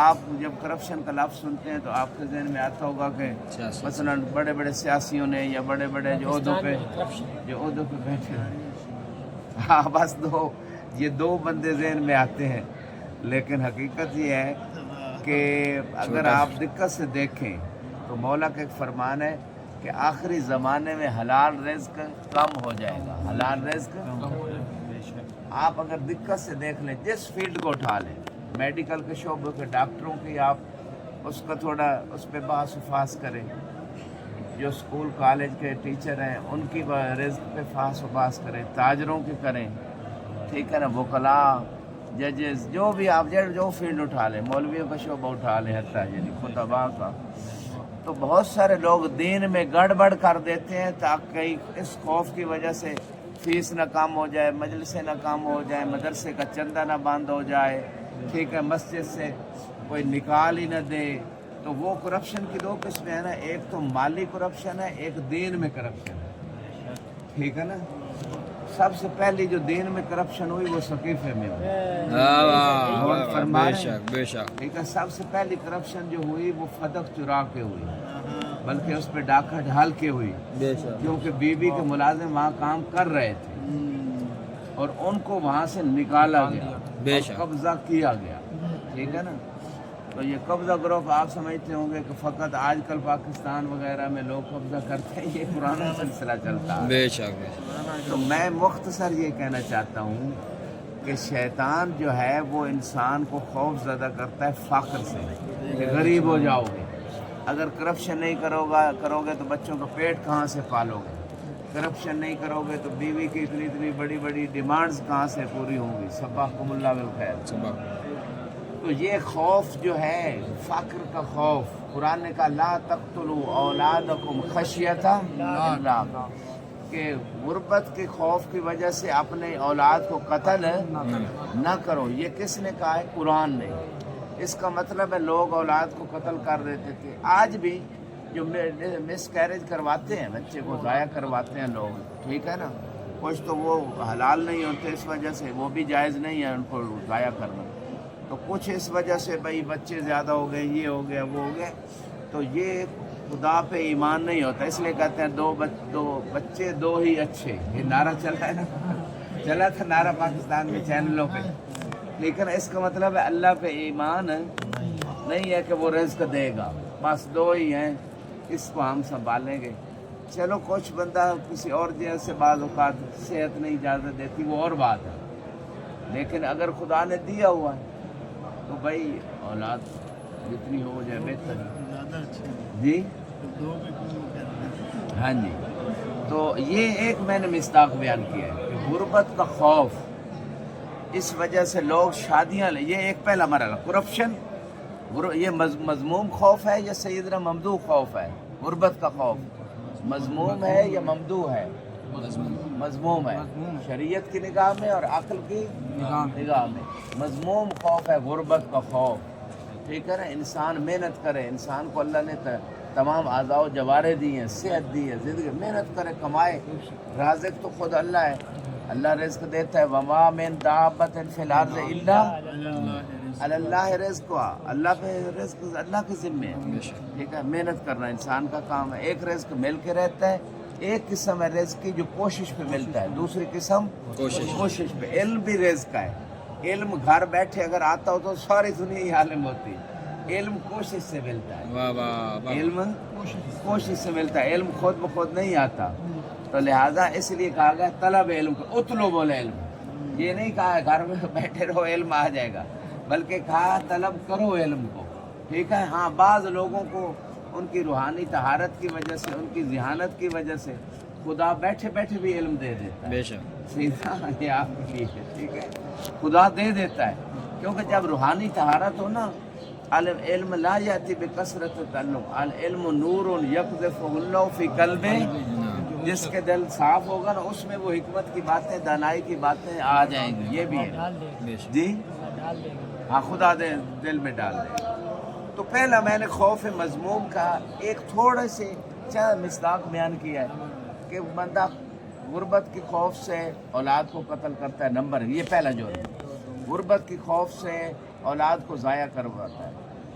آپ جب کرپشن کا لفظ سنتے ہیں تو آپ کے ذہن میں آتا ہوگا کہ مثلا بڑے بڑے سیاسیوں نے یا بڑے بڑے جو عہدوں پہ بیٹھے ہیں، ہاں بس یہ دو بندے ذہن میں آتے ہیں، لیکن حقیقت یہ ہے کہ اگر آپ دقت سے دیکھیں تو مولا کا ایک فرمان ہے کہ آخری زمانے میں حلال رزق کم ہو جائے گا، حلال رزق آپ اگر دقت سے دیکھ لیں، جس فیلڈ کو اٹھا لیں، میڈیکل کے شعبے کے ڈاکٹروں کی آپ اس کا تھوڑا اس پہ بحث و فاس کریں، جو اسکول کالج کے ٹیچر ہیں ان کی رزق پہ فحص و بحث کریں، تاجروں کی کریں، ٹھیک ہے نا، وکلاء، ججز، جو بھی آپ جو فیلڈ اٹھا لیں، مولویوں کا شعبہ اٹھا لیں، حتیٰ یعنی خطباء کا، تو بہت سارے لوگ دین میں گڑبڑ کر دیتے ہیں تاکہ اس خوف کی وجہ سے فیس نہ کم ہو جائے، مجلسیں نہ کم ہو جائے، مدرسے کا چندہ نہ بند ہو جائے، ٹھیک ہے، مسجد سے کوئی نکال ہی نہ دے، تو وہ کرپشن کی دو قسمیں ہیں نا، ایک تو مالی کرپشن ہے، ایک دین میں کرپشن ہے، ٹھیک ہے نا۔ سب سے پہلی جو دین میں کرپشن ہوئی وہ ثقیفے میں ہوئی، بے شک ٹھیک ہے، سب سے پہلی کرپشن جو ہوئی وہ فدق چرا کے ہوئی، بلکہ اس پہ ڈاکہ ڈھال کے ہوئی، کیونکہ بی بی کے ملازم وہاں کام کر رہے تھے اور ان کو وہاں سے نکالا گیا، قبضہ کیا گیا، ٹھیک ہے نا۔ تو یہ قبضہ گروپ آپ سمجھتے ہوں گے کہ فقط آج کل پاکستان وغیرہ میں لوگ قبضہ کرتے ہیں، یہ پرانا سلسلہ چلتا ہے، بے شک۔ تو میں مختصر یہ کہنا چاہتا ہوں کہ شیطان جو ہے وہ انسان کو خوف زدہ کرتا ہے فقر سے، کہ غریب ہو جاؤ گے، اگر کرپشن نہیں کرو گے تو بچوں کا پیٹ کہاں سے پالو گے، کرپشن نہیں کرو گے تو بیوی کی اتنی بڑی بڑی ڈیمانڈز کہاں سے پوری ہوں گی، سبحکم اللہ بالخیر۔ تو یہ خوف جو ہے فقر کا خوف، قرآن نے کہا لا تقتلوا اولادکم خشیۃ املاق، کہ غربت کے خوف کی وجہ سے اپنے اولاد کو قتل نہ کرو، یہ کس نے کہا ہے؟ قرآن نے۔ اس کا مطلب ہے لوگ اولاد کو قتل کر دیتے تھے، آج بھی جو مس کیریج کرواتے ہیں، بچے کو ضائع کرواتے ہیں لوگ، ٹھیک ہے نا، کچھ تو وہ حلال نہیں ہوتے اس وجہ سے، وہ بھی جائز نہیں ہے ان کو ضائع کرنا، تو کچھ اس وجہ سے بھائی بچے زیادہ ہو گئے، یہ ہو گیا وہ ہو گیا، تو یہ خدا پہ ایمان نہیں ہوتا، اس لیے کہتے ہیں دو بچے دو ہی اچھے، یہ نعرہ چلا ہے نا، چلا تھا نعرہ پاکستان میں چینلوں پہ، لیکن اس کا مطلب ہے اللہ پہ ایمان نہیں ہے کہ وہ رزق دے گا، بس دو ہی ہیں، اس کو ہم سنبھالیں گے، چلو کچھ بندہ کسی اور جگہ سے بعض اوقات صحت نہیں اجازت دیتی، وہ اور بات ہے، لیکن اگر خدا نے دیا ہوا ہے تو بھائی اولاد جتنی ہو جائے بہتر ہے جی، ہاں جی۔ تو یہ ایک میں نے مصداق بیان کیا ہے کہ غربت کا خوف، اس وجہ سے لوگ شادیاں یہ ایک پہلا مرحلہ کرپشن، یہ مذموم خوف ہے یا سیدنا ممدوح خوف ہے؟ غربت کا خوف مذموم ہے یا ممدوح ہے؟ مذموم ہے، شریعت کی نگاہ میں اور عقل کی نگاہ میں مذموم خوف ہے غربت کا خوف، ٹھیک ہے نا۔ انسان محنت کرے، انسان کو اللہ نے تمام اعضاء و جوارح دی ہیں، صحت دی ہے، زندگی محنت کرے، کمائے، رازق تو خود اللہ ہے، اللہ رزق دیتا ہے، وما من دابۃ فی الارض الا علی اللہ رزقها، اللہ پہ رزق اللہ کے ذمے ہے، ٹھیک ہے، محنت کرنا انسان کا کام ہے، ایک رزق مل کے رہتا ہے، ایک قسم ہے رزق کی جو کوشش پہ ملتا ہے، دوسری قسم کوشش پہ، علم بھی رزق ہے، علم گھر بیٹھے اگر آتا ہو تو ساری دنیا ہی عالم ہوتی ہے، علم کوشش سے ملتا ہے، علم کوشش سے ملتا ہے، علم خود بخود نہیں آتا، تو لہٰذا اس لیے کہا گیا طلب علم کو، اطلب العلم، یہ نہیں کہا گھر میں بیٹھے رہو علم آ جائے گا، بلکہ کہا طلب کرو علم کو، ٹھیک ہے۔ ہاں بعض لوگوں کو ان کی روحانی طہارت کی وجہ سے، ان کی ذہانت کی وجہ سے خدا بیٹھے بیٹھے بھی علم دے دیتا ہے، بے شک، سیدھا یہ آپ کے لیے ہے، ٹھیک ہے، خدا دے دیتا ہے، کیونکہ جب روحانی طہارت ہو نا، علم لا یاتی بکثرت تعلق، العلم نور یقذفہ اللہ فی قلب، جس کے دل صاف ہوگا نا اس میں وہ حکمت کی باتیں، دانائی کی باتیں آ جائیں گی، یہ بھی ہے جی، ہاں خدا دل میں ڈال دے۔ تو پہلا میں نے خوف مذموم کا ایک تھوڑے سے چند مصداق بیان کیا ہے کہ بندہ غربت کے خوف سے اولاد کو قتل کرتا ہے، نمبر یہ پہلا جو ہے غربت کے خوف سے اولاد کو ضائع کرواتا ہے،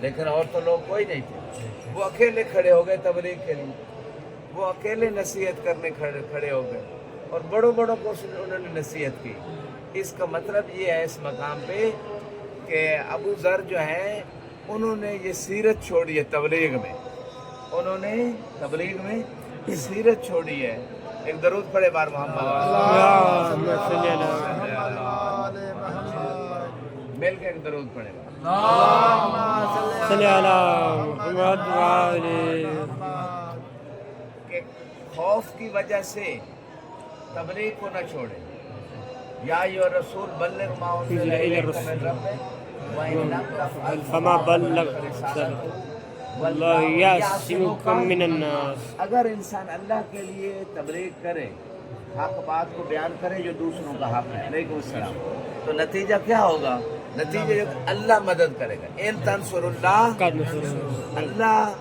لیکن اور تو لوگ کوئی نہیں تھے. وہ اکیلے کھڑے ہو گئے تبلیغ کے لیے, وہ اکیلے نصیحت کرنے کھڑے ہو گئے, اور بڑوں کو انہوں نے نصیحت کی. اس کا مطلب یہ ہے اس مقام پہ کہ ابو ذر جو ہیں انہوں نے یہ سیرت چھوڑی ہے تبلیغ میں, انہوں نے تبلیغ میں سیرت چھوڑی ہے. ایک درود پڑھے بار محمد مل کے ایک درود پڑھے کہ خوف کی وجہ سے تبلیغ کو نہ چھوڑے. یا ایھا رسول بلغ ما انزل الیک من ربک وان لم تفعل فما بلغت واللہ یعصمک من الناس. اگر انسان اللہ کے لیے تبلیغ کرے, حق بات کو بیان کرے جو دوسروں کا حق ہے, علیکم السلام, تو نتیجہ کیا ہوگا؟ نتیجہ اللہ مدد کرے گا. ان تنصر اللہ, اللہ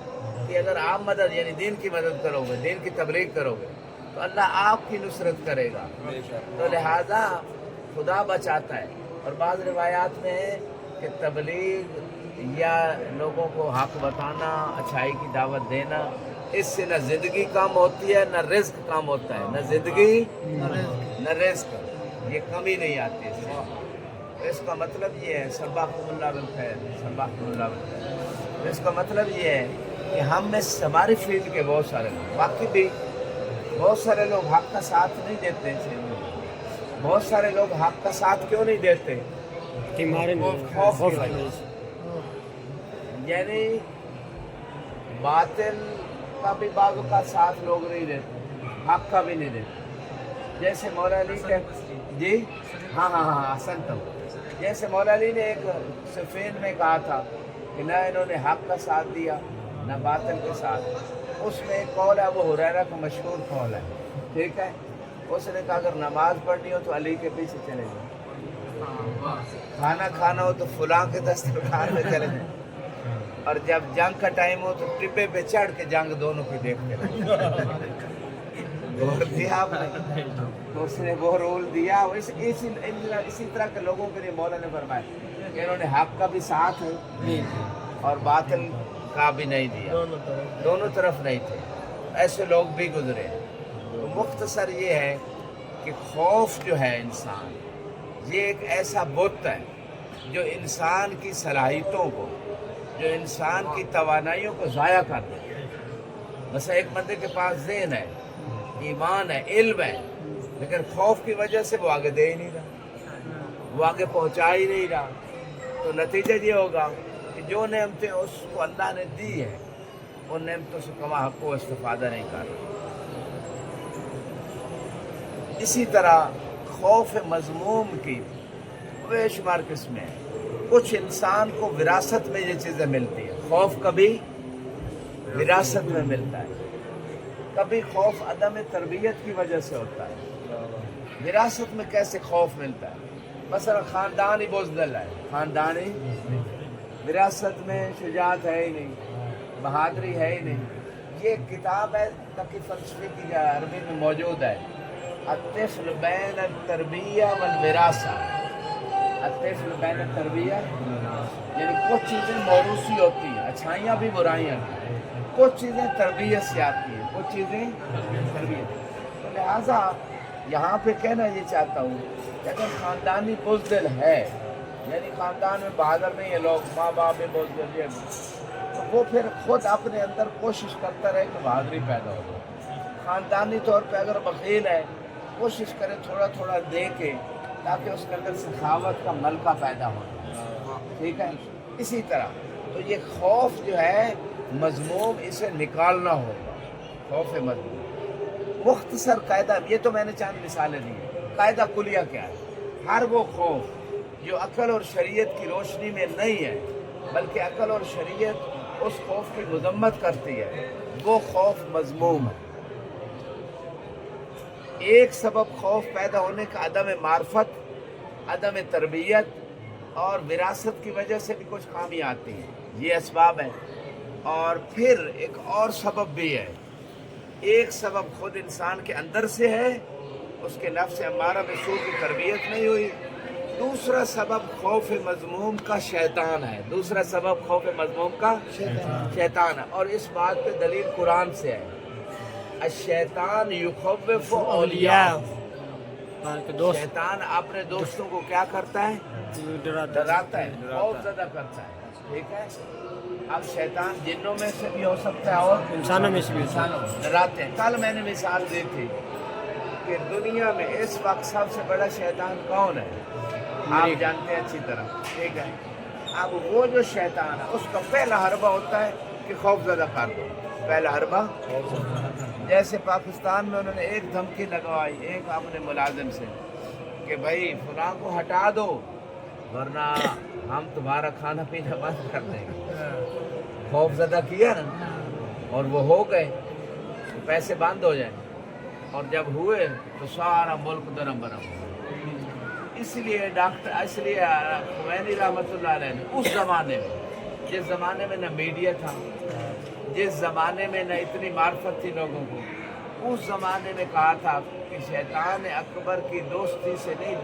کی اگر آپ مدد یعنی دین کی مدد کرو گے, دین کی تبلیغ کرو گے, تو اللہ آپ کی نصرت کرے گا. تو لہذا خدا بچاتا ہے. اور بعض روایات میں ہے کہ تبلیغ یا لوگوں کو حق بتانا, اچھائی کی دعوت دینا, اس سے نہ زندگی کام ہوتی ہے نہ رزق کام ہوتا ہے. نہ زندگی نہ رزق, یہ کمی نہیں آتی اس سے. اس کا مطلب یہ ہے سبحان اللہ بالخیر, سبحان اللہ بالخیر. اس کا مطلب یہ ہے کہ ہم میں ہماری فیلڈ کے بہت سارے لوگ, باقی بھی بہت سارے لوگ حق کا ساتھ نہیں دیتے. بہت سارے لوگ حق کا ساتھ کیوں نہیں دیتے؟ خوف کی وجہ سے. یعنی باطل کا بھی بعض کا ساتھ لوگ نہیں دیتے, حق کا بھی نہیں دیتے. جیسے مولا علی کے جی ہاں سنتم, جیسے مولا علی نے ایک صفین میں کہا تھا کہ نہ انہوں نے حق کا ساتھ دیا نہ باطل کے ساتھ. اس میں ایک قول ہے, وہ ہریرہ کا مشہور قول ہے, ٹھیک ہے. اس نے کہا اگر نماز پڑھنی ہو تو علی کے پیچھے چلے جائیں, کھانا کھانا ہو تو فلاں کے دسترخوان میں چلے جائیں, اور جب جنگ کا ٹائم ہو تو ٹپے پہ چڑھ کے جنگ دونوں کی دیکھتے رہے. دیا آپ نے, اس نے وہ رول دیا. اسی طرح کے لوگوں کے لیے مولا نے فرمایا کہ انہوں نے حق کا بھی ساتھ اور باطل کا بھی نہیں دیا, دونوں طرف نہیں تھے. ایسے لوگ بھی گزرے. تو مختصر یہ ہے کہ خوف جو ہے انسان, یہ ایک ایسا بت ہے جو انسان کی صلاحیتوں کو, جو انسان کی توانائیوں کو ضائع کر دیتا ہے. مثلا ایک بندے کے پاس ذہن ہے, ایمان ہے, علم ہے, لیکن خوف کی وجہ سے وہ آگے دے ہی نہیں رہا, وہ آگے پہنچا ہی نہیں رہا. تو نتیجہ یہ ہوگا کہ جو نعمتیں اس کو اللہ نے دی ہے ان نعمتوں سے کما حق کو استفادہ نہیں کر رہا. اسی طرح خوف مذموم کی بے شمار قسمیں ہیں. کچھ انسان کو وراثت میں یہ چیزیں ملتی ہیں. خوف کبھی وراثت میں ملتا ہے, کبھی خوف عدم تربیت کی وجہ سے ہوتا ہے. وراثت میں کیسے خوف ملتا ہے؟ مثلا خاندانی بزدل ہے, خاندانی وراثت میں شجاعت ہے ہی نہیں, بہادری ہے ہی نہیں. یہ ایک کتاب ہے تقی فلسفے کی جو عربی میں موجود ہے, الطفل بین التربیہ والوراثہ. الطفل بین التربیہ یعنی کچھ چیزیں موروثی ہوتی ہیں, اچھائیاں بھی برائیاں بھی, کچھ چیزیں تربیت سے آتی ہیں, کچھ چیزیں تربیت. تو لہٰذا یہاں پہ کہنا یہ چاہتا ہوں کہ اگر خاندانی بزدل ہے, یعنی خاندان میں بہادر نہیں ہے لوگ, ماں باپ میں بزدل ہے, تو وہ پھر خود اپنے اندر کوشش کرتا رہے کہ بہادری پیدا ہو جائے. خاندانی طور پہ اگر بخیل ہے, کوشش کرے تھوڑا تھوڑا دے کے, تاکہ اس کے اندر سخاوت کا ملکہ پیدا ہو جائے. ٹھیک ہے. اسی طرح تو یہ خوف جو ہے مذموم, اسے نکالنا ہوگا. خوف مذموم مختصر قاعدہ, یہ تو میں نے چند مثالیں دی ہیں. قاعدہ کلیہ کیا ہے؟ ہر وہ خوف جو عقل اور شریعت کی روشنی میں نہیں ہے, بلکہ عقل اور شریعت اس خوف کی مذمت کرتی ہے, وہ خوف مذموم ہے. ایک سبب خوف پیدا ہونے کا عدم معرفت, عدم تربیت اور وراثت کی وجہ سے بھی کچھ خامیاں آتی ہیں, یہ اسباب ہیں. اور پھر ایک اور سبب بھی ہے. ایک سبب خود انسان کے اندر سے ہے, اس کے نفس امارہ بالسوء کی تربیت نہیں ہوئی, دوسرا سبب خوف مذموم کا شیطان ہے، دوسرا سبب خوف مذموم کا شیطان ہے، اور اس بات پہ دلیل قرآن سے ہے، الشیطان یخوف اولیاء، شیطان اپنے دوستوں کو کیا کرتا ہے؟ ڈراتا ہے، خوف زدہ کرتا ہے، ٹھیک ہے؟ اب شیطان جنوں میں سے بھی ہو سکتا ہے اور انسانوں میں سے بھی ڈراتے ہیں۔ کل میں نے مثال دی تھی کہ دنیا میں اس وقت سب سے بڑا شیطان کون ہے؟ آپ جانتے ہیں اچھی طرح، ٹھیک ہے؟ اب وہ جو شیطان ہے اس کا پہلا حربہ ہوتا ہے کہ خوف زدہ کر دو، پہلا حربہ۔ جیسے پاکستان میں انہوں نے ایک دھمکی لگوائی ایک اپنے ملازم سے کہ بھائی فلاں کو ہٹا دو ورنہ ہم تمہارا کھانا پینا بند کر دیں گے، خوف زدہ کیا نا، اور وہ ہو گئے تو پیسے بند ہو جائیں، اور جب ہوئے تو سارا ملک درم برم۔ اس لیے خمینی رحمۃ اللہ علیہ نے اس زمانے میں، جس زمانے میں نہ میڈیا تھا، جس زمانے میں نہ اتنی معرفت تھی لوگوں کو، اس زمانے میں کہا تھا کہ شیطان اکبر کی دوستی سے نہیں،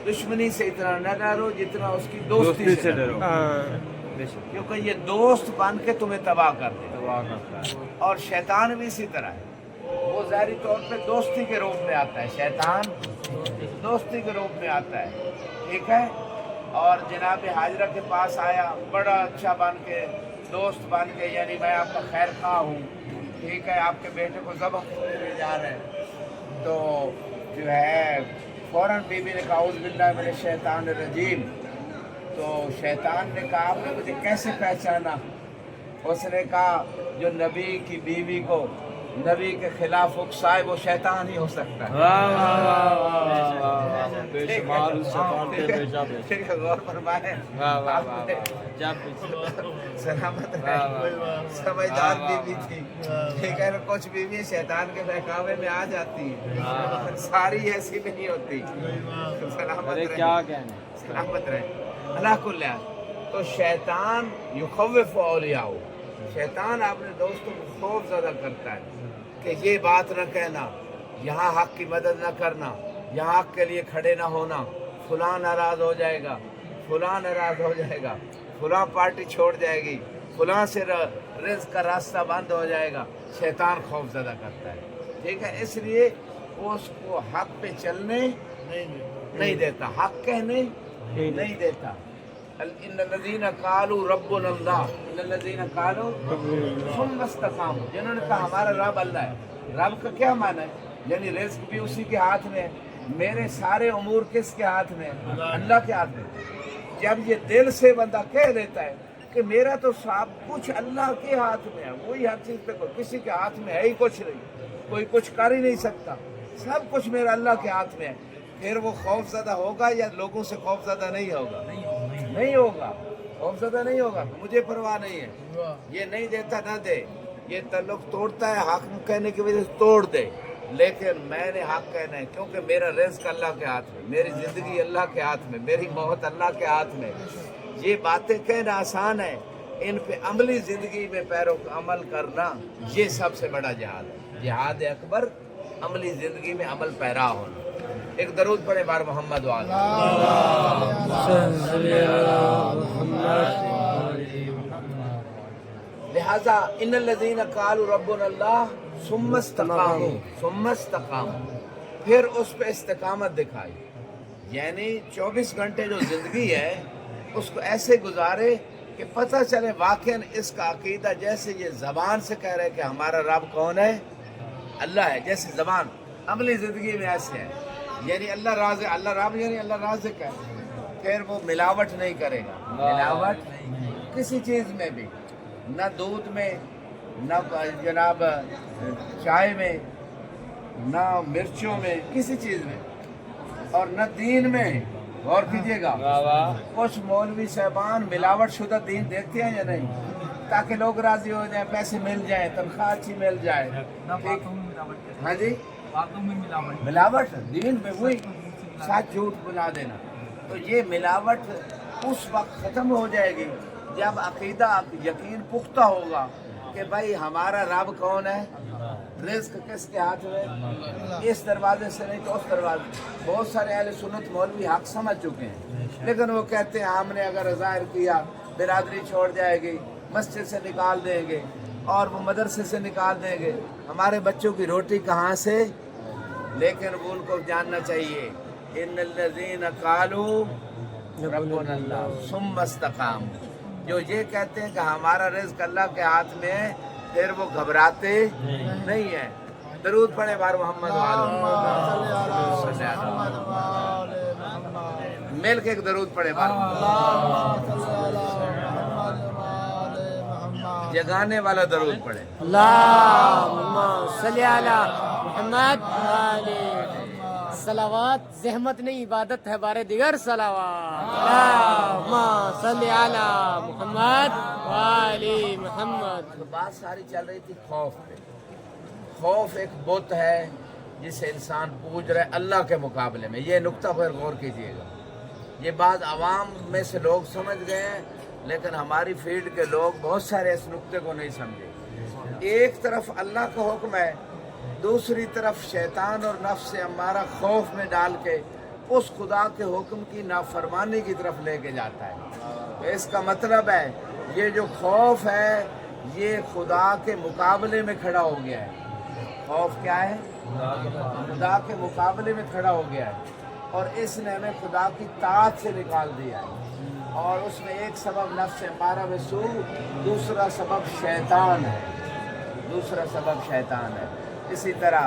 دشمنی سے اتنا نہ ڈرو جتنا اس کی دوستی سے ڈرو، کیونکہ یہ دوست بن کے تمہیں تباہ کر دے۔ اور شیطان بھی اسی طرح ہے، وہ ظاہری طور پہ دوستی کے روپ میں آتا ہے، شیطان دوستی کے روپ میں آتا ہے، ٹھیک ہے؟ اور جناب حاجرہ کے پاس آیا بڑا اچھا بن کے، دوست بن کے، یعنی میں آپ کا خیر خواہ ہوں، ٹھیک ہے؟ آپ کے بیٹے کو ذبح کرنے جا رہے ہیں، تو جو ہے فوراً بی بی نے کہا اعوذ باللہ من الشیطان الرجیم۔ تو شیطان نے کہا آپ نے مجھے کیسے پہچانا؟ اس نے کہا جو نبی کی بیوی کو نبی کے خلاف اکسائے وہ شیطان ہی ہو سکتا ہے۔ ٹھیک ہے، غور فرمائیں، سلامت رہے، سمجھدار بیوی تھی، ٹھیک ہے؟ کچھ بیوی شیطان کے بہکاوے میں آ جاتی ہیں، ساری ایسی نہیں ہوتی۔ سلامت رہے اللہ کل۔ تو شیطان یخوف اولیاء، شیطان اپنے دوستوں کو خوف زدہ کرتا ہے کہ یہ بات نہ کہنا، یہاں حق کی مدد نہ کرنا، یہاں حق کے لیے کھڑے نہ ہونا، فلاں ناراض ہو جائے گا، فلاں ناراض ہو جائے گا، فلاں پارٹی چھوڑ جائے گی، فلاں سے رزق کا راستہ بند ہو جائے گا۔ شیطان خوف زدہ کرتا ہے، ٹھیک ہے؟ اس لیے وہ اس کو حق پہ چلنے نہیں دیتا، حق کہنے نہیں دیتا۔ ان الذین قالوا ربنا اللہ، ان الذین قالوا ثم استقاموا، جنہوں نے کہا ہمارا رب اللہ ہے۔ رب کا کیا معنی ہے؟ یعنی رزق بھی اسی کے ہاتھ میں ہے، میرے سارے امور کس کے ہاتھ میں ہیں؟ اللہ کے ہاتھ میں۔ جب یہ دل سے بندہ کہہ دیتا ہے کہ میرا تو سب کچھ اللہ کے ہاتھ میں ہے، وہی ہر چیز پہ، کسی کے ہاتھ میں ہے ہی کچھ نہیں، کوئی کچھ کر ہی نہیں سکتا، سب کچھ میرا اللہ کے ہاتھ میں ہے، پھر وہ خوف زدہ ہوگا یا لوگوں سے خوف زدہ نہیں ہوگا؟ نہیں ہوگا، خوف زدہ نہیں ہوگا، مجھے پرواہ نہیں ہے، یہ نہیں دیتا نہ دے، یہ تعلق توڑتا ہے حق کہنے کی وجہ سے توڑ دے، لیکن میں نے حق کہنا ہے کیونکہ میرا رزق اللہ کے ہاتھ میں، میری زندگی اللہ کے ہاتھ میں، میری موت اللہ کے ہاتھ میں۔ یہ باتیں کہنا آسان ہے، ان پہ عملی زندگی میں عمل کرنا یہ سب سے بڑا جہاد ہے، جہاد اکبر عملی زندگی میں عمل پیرا ہونا۔ ایک درود پڑھے بار محمد وعلی لہذا ان الذین قالوا ربنا اللہ ثم استقاموا، پھر اس پہ استقامت دکھائی، یعنی 24 گھنٹے جو زندگی ہے اس کو ایسے گزارے کہ پتہ چلے واقعاً اس کا عقیدہ جیسے یہ زبان سے کہہ رہے کہ ہمارا رب کون ہے؟ اللہ ہے، جیسے زبان عملی زندگی میں ایسے ہے، یعنی اللہ رازق، اللہ رب یعنی اللہ رازق ہے، پھر وہ ملاوٹ نہیں کرے گا، ملاوٹ کسی چیز میں بھی، نہ دودھ میں، نہ جناب چائے میں، نہ مرچوں میں، کسی چیز میں، اور نہ دین میں۔ غور کیجیے گا، کچھ مولوی صاحبان ملاوٹ شدہ دین دیکھتے ہیں یا نہیں، تاکہ لوگ راضی ہو جائیں، پیسے مل جائیں، تنخواہ اچھی مل جائے، ہاں جی، ملاوٹ دین میں، وہی سچ جھوٹ بنا دینا۔ تو یہ ملاوٹ اس وقت ختم ہو جائے گی جب عقیدہ یقین پختہ ہوگا کہ بھائی ہمارا رب کون ہے؟ رزق کس کے ہاتھ میں؟ اس دروازے سے نہیں تو اس دروازے. بہت سارے اہل سنت مولوی حق سمجھ چکے ہیں، لیکن وہ کہتے ہیں ہم نے اگر ظاہر کیا برادری چھوڑ جائے گی، مسجد سے نکال دیں گے اور وہ مدرسے سے نکال دیں گے، ہمارے بچوں کی روٹی کہاں سے؟ لیکن وہ ان کو جاننا چاہیے ان الذین قالوا ربنا اللہ ثم استقاموا، جو یہ کہتے ہیں کہ ہمارا رزق اللہ کے ہاتھ میں ہے، پھر وہ گھبراتے نہیں ہیں. درود پڑھے بار محمد مل کے ایک درود پڑھے بار جگانے والا درود پڑھے. اللہم صلی علی محمد صلوات زحمت نہیں عبادت ہے بارے دیگر صلوات. اللہم صلی علی محمد وآل محمد. تو بات ساری چل رہی تھی خوف پہ. خوف ایک بت ہے جسے انسان پوج رہا ہے اللہ کے مقابلے میں. یہ نقطہ پر غور کیجئے گا. یہ بات عوام میں سے لوگ سمجھ گئے ہیں، لیکن ہماری فیلڈ کے لوگ بہت سارے اس نقطے کو نہیں سمجھے. ایک طرف اللہ کا حکم ہے، دوسری طرف شیطان اور نفس امارہ خوف میں ڈال کے اس خدا کے حکم کی نافرمانی کی طرف لے کے جاتا ہے. تو اس کا مطلب ہے یہ جو خوف ہے یہ خدا کے مقابلے میں کھڑا ہو گیا ہے. خوف کیا ہے؟ خدا کے مقابلے میں کھڑا ہو گیا ہے، اور اس نے ہمیں خدا کی طاعت سے نکال دیا ہے. اور اس میں ایک سبب نفس امارہ بالسوء، دوسرا سبب شیطان ہے. دوسرا سبب شیطان ہے. اسی طرح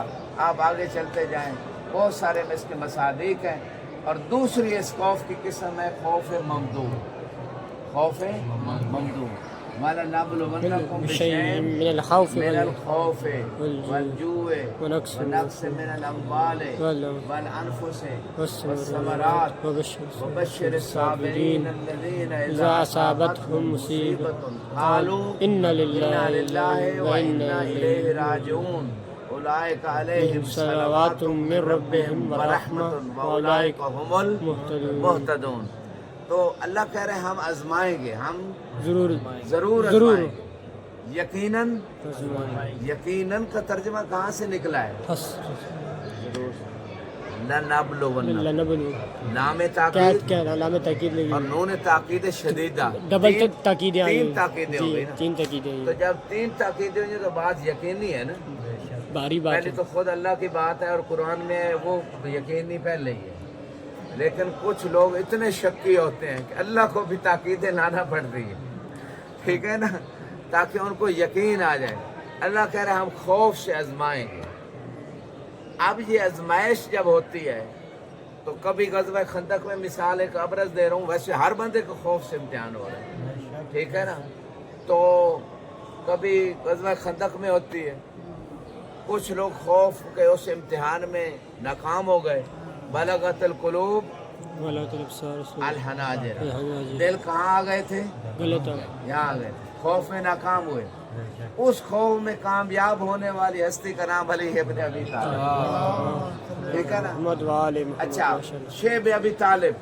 آپ آگے چلتے جائیں، بہت سارے اس کے مصادیق ہیں. اور دوسری اس خوف کی قسم ہے خوف ممدوح. خوف ممدوح وَلَنَبْلُوَنَّكُمْ بِشَيْءٍ من الخوف من الخوف والجوع ونقص ونقص من الأموال والأنفس والثمرات وبشر الصابرين الذين إذا أصابتهم مصيبة قالوا إنا لله وإنا إليه راجعون أولئك عليهم صلوات من ربهم ورحمة وأولئك هم المهتدون. تو اللہ کہہ رہے ہیں ہم آزمائیں گے، ہم ضرور آزمائیں گے. یقیناً یقیناً کا ترجمہ کہاں سے نکلا ہے؟ لَنَبْلُوَنَّكُمْ. لام تاکید اور نون تاکید شدیدہ، ڈبل تاکید، تین تاکیدیں ہو گئی نا. تین تاکیدیں. تو جب تین تاکیدیں ہوئی تو بات یقینی ہے نا. بھاری بات پہلی ہے. تو خود اللہ کی بات ہے اور قرآن میں وہ یقینی پہلے ہی ہے. لیکن کچھ لوگ اتنے شکی ہوتے ہیں کہ اللہ کو بھی تاکیدیں لانا پڑتی ہیں، ٹھیک ہے نا، تاکہ ان کو یقین آ جائے. اللہ کہہ رہے ہیں ہم خوف سے آزمائیں گے. اب یہ آزمائش جب ہوتی ہے تو کبھی غزوہ خندق میں مثال ایک ابرز دے رہا ہوں، ویسے ہر بندے کو خوف سے امتحان ہو رہا ہے، ٹھیک ہے نا. تو کبھی غزوہ خندق میں ہوتی ہے، کچھ لوگ خوف کے اس امتحان میں ناکام ہو گئے. بلغت القلوب الحناجر. دل کہاں آ گئے تھے؟ یہاں آ گئے تھے. خوف میں ناکام ہوئے. اس خوف میں کامیاب ہونے والی ہستی کا نام علی ابن ابی طالب، ٹھیک ہے نا. اچھا، شیب ابی طالب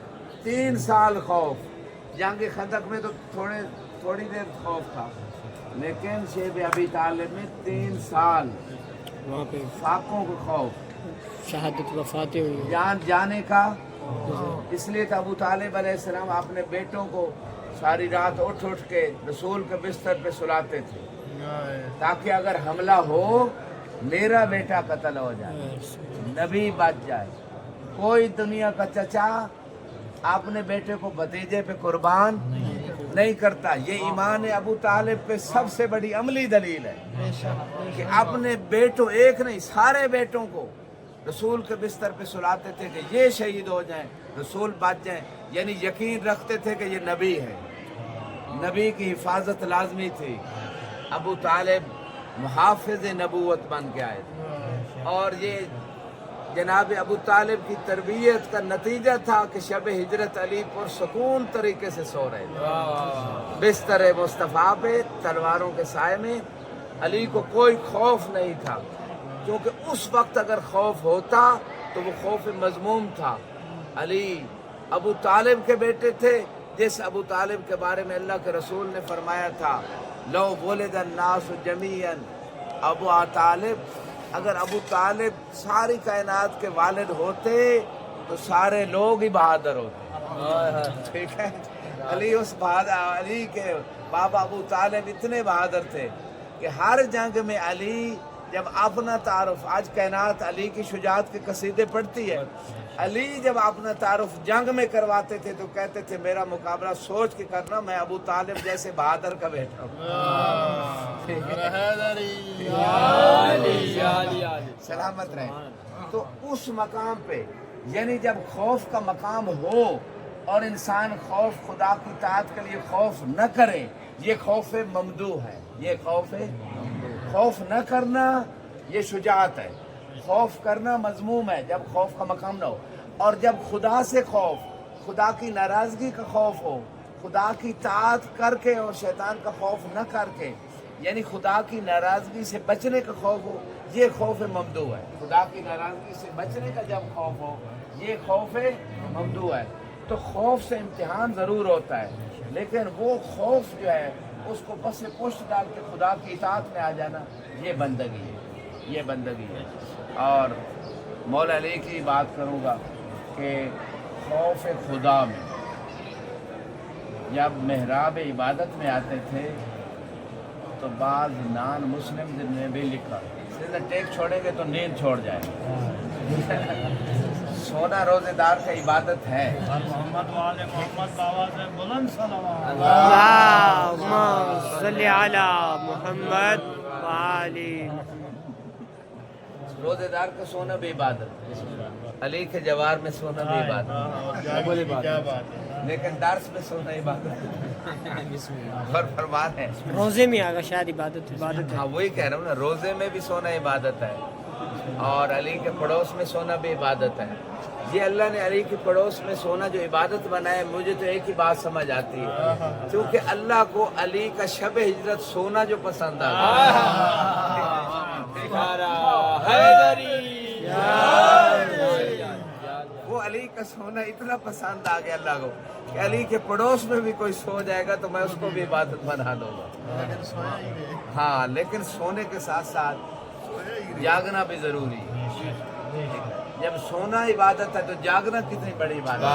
3 سال خوف. جنگ خندق میں تو تھوڑی دیر خوف تھا، لیکن شیب ابی طالب میں 3 سال وہاں پہ فاقوں کو خوف، شہادت وفاتیں ہوئی. جان جانے کا. اس لیے کہ ابو طالب علیہ السلام اپنے بیٹوں کو ساری رات اٹھ کے رسول کے بستر پہ سلاتے تھے تاکہ اگر حملہ ہو میرا بیٹا قتل ہو جائے، نبی بچ جائے. کوئی دنیا کا چچا اپنے بیٹے کو بھتیجے پہ قربان نہیں کرتا. یہ ایمان ابو طالب پہ سب سے بڑی عملی دلیل ہے کہ اپنے بیٹوں، ایک نہیں سارے بیٹوں کو رسول کے بستر پہ سلاتے تھے کہ یہ شہید ہو جائیں، رسول بچ جائیں. یعنی یقین رکھتے تھے کہ یہ نبی ہے، نبی کی حفاظت لازمی تھی. ابو طالب محافظ نبوت بن کے آئے تھے، اور یہ جناب ابو طالب کی تربیت کا نتیجہ تھا کہ شب ہجرت علی پر سکون طریقے سے سو رہے تھے بستر مصطفیٰ پہ تلواروں کے سائے میں. علی کو کوئی خوف نہیں تھا، کیونکہ اس وقت اگر خوف ہوتا تو وہ خوف مذموم تھا. علی ابو طالب کے بیٹے تھے، جس ابو طالب کے بارے میں اللہ کے رسول نے فرمایا تھا لو ولد الناس جمیعا ابو طالب اگر ابو طالب ساری کائنات کے والد ہوتے تو سارے لوگ ہی بہادر ہوتے. ٹھیک ہے. علی کے بابا ابو طالب اتنے بہادر تھے کہ ہر جنگ میں علی جب اپنا تعارف، آج کائنات علی کی شجاعت کے قصیدے پڑھتی ہے، علی جب اپنا تعارف جنگ میں کرواتے تھے تو کہتے تھے میرا مقابلہ سوچ کے کرنا، میں ابو طالب جیسے بہادر کا بیٹا ہوں. سلامت رہے. تو اس مقام پہ یعنی جب خوف کا مقام ہو اور انسان خدا کی اطاعت کے لیے خوف نہ کرے، یہ خوف ممدوح ہے. یہ خوف نہ کرنا یہ شجاعت ہے. خوف کرنا مذموم ہے جب خوف کا مقام نہ ہو. اور جب خدا سے خوف، خدا کی ناراضگی کا خوف ہو، خدا کی اطاعت کر کے اور شیطان کا خوف نہ کر کے، یعنی خدا کی ناراضگی سے بچنے کا خوف ہو، یہ خوف ممدوح ہے. خدا کی ناراضگی سے بچنے کا جب خوف ہو، یہ خوف ممدوح ہے. تو خوف سے امتحان ضرور ہوتا ہے، لیکن وہ خوف جو ہے اس کو پس پشت ڈال کے خدا کی اطاعت میں آ جانا، یہ بندگی ہے. اور مولا علی کی بات کروں گا کہ خوف خدا میں جب محراب عبادت میں آتے تھے تو بعض نان مسلم نے بھی لکھا سیدھا ٹیک چھوڑیں گے تو نیند چھوڑ جائے. سونا روزے دار کا عبادت ہے. محمد والے محمد بابا سے بلند صلوات. اللہم صلی علی محمد وآلہ. روزے دار کا سونا بھی عبادت، علی کے جوار میں سونا بھی عبادت، کیا بات ہے. لیکن درس میں سونا عبادت. اور فرمان ہے روزے میں آگا شاید عبادت ہے. ہاں وہی کہہ رہا ہوں نا، روزے میں بھی سونا عبادت ہے اور علی کے پڑوس میں سونا بھی عبادت ہے. یہ اللہ نے علی کے پڑوس میں سونا جو عبادت بنایا، مجھے تو ایک ہی بات سمجھ آتی ہے، کیونکہ اللہ کو علی کا شب ہجرت سونا جو پسند وہ علی کا سونا اتنا پسند آ گیا اللہ کو کہ علی کے پڑوس میں بھی کوئی سو جائے گا تو میں اس کو بھی عبادت بنا دوں گا. ہاں لیکن سونے کے ساتھ ساتھ جاگنا بھی ضروری ہے. جب سونا عبادت ہے تو جاگنا کتنی بڑی عبادت ہے.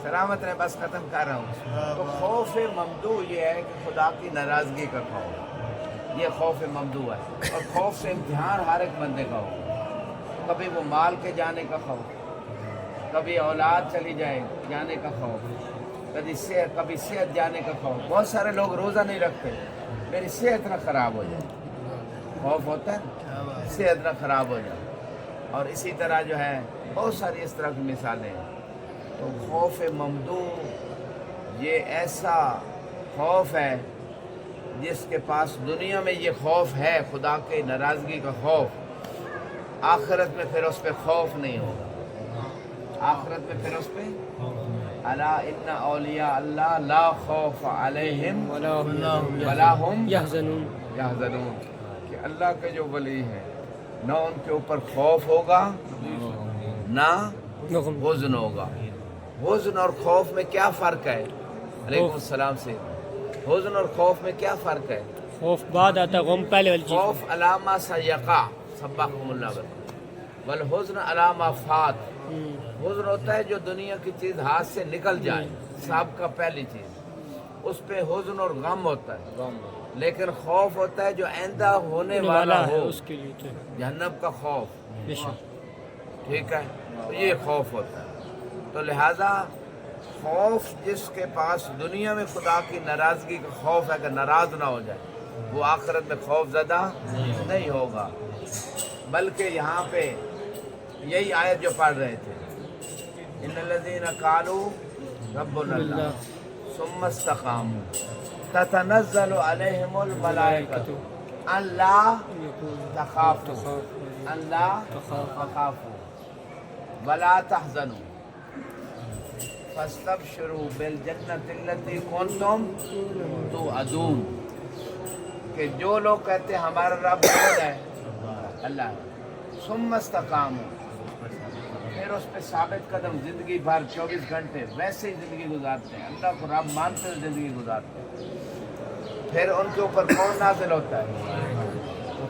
سلامت رہے. بس ختم کر رہا ہوں. تو خوف ممدوح یہ ہے کہ خدا کی ناراضگی کا خوف، یہ خوف ممدوح ہے. اور خوف سے امتحان ہر ایک بندے کا ہو. کبھی وہ مال کے جانے کا خوف، کبھی اولاد چلی جانے کا خوف، کبھی صحت جانے کا خوف. بہت سارے لوگ روزہ نہیں رکھتے، میری صحت نہ خراب ہو جائے، خوف ہوتا ہے صحت نہ خراب ہو جائے. اور اسی طرح جو ہے بہت ساری اس طرح کی مثالیں ہیں. تو خوف ممدوح یہ ایسا خوف ہے جس کے پاس دنیا میں یہ خوف ہے، خدا کے ناراضگی کا خوف، آخرت میں پھر اس پہ خوف نہیں ہوگا. آخرت میں پھر اس پہ الا ان اولیاء اللہ لا خوف علیہم ولا ہم یحزنون. کہ اللہ کے جو ولی ہیں نہ ان کے اوپر خوف ہوگا نہ حزن ہوگا. حزن اور خوف میں کیا فرق ہے؟ علیکم السلام سے. حزن اور خوف میں کیا فرق ہے؟ خوف بعد آتا، غم پہلے والی چیز. خوف علامہ سیقع سبحکم اللہ والحزن علامہ فات. حزن ہوتا ہے جو دنیا کی چیز ہاتھ سے نکل جائے، سب کا پہلی چیز، اس پہ حزن اور غم ہوتا ہے. لیکن خوف ہوتا ہے جو آئندہ ہونے والا ہے، ہو، اس کے لیے تو جہنم کا خوف. بے شک. ٹھیک ہے، تو یہ خوف ہوتا ہے. تو لہذا خوف جس کے پاس دنیا میں خدا کی ناراضگی کا خوف ہے کہ ناراض نہ ہو جائے، وہ آخرت میں خوف زدہ نہیں ہوگا. بلکہ یہاں پہ یہی آیت جو پڑھ رہے تھے، ان الذین قالوا ربنا اللہ ثم استقاموا تتنزل علیہم الملائکۃ الا تخافوا ولا تحزنوا فاستبشروا بالجنۃ التي کنتم توعدون. کہ جو لوگ کہتے ہیں ہمارا رب کون ہے؟ اللہ ہے. ثم استقاموا، پھر اس پہ ثابت قدم زندگی بھر 24 گھنٹے ویسے ہی زندگی گزارتے ہیں، اللہ کو رب مانتے ہوئے زندگی گزارتے ہیں. پھر ان کے اوپر کون نازل ہوتا ہے؟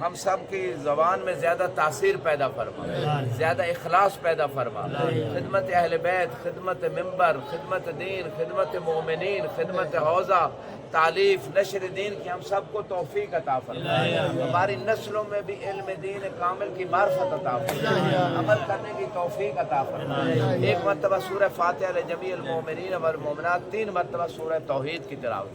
ہم سب کی زبان میں زیادہ تاثیر پیدا فرما، زیادہ اخلاص پیدا فرما، خدمت اہل بیت، خدمت ممبر، خدمت دین، خدمت مومنین، خدمت حوضہ، تعلیف، نشر دین کی ہم سب کو توفیق عطا فرما، ہماری نسلوں میں بھی علم دین کامل کی معرفت عطا فرما، عمل کرنے کی توفیق عطا فرما۔ ایک مرتبہ سورہ فاتحہ لجمیع المومنین والمومنات، 3 مرتبہ سورہ توحید کی تلاوت۔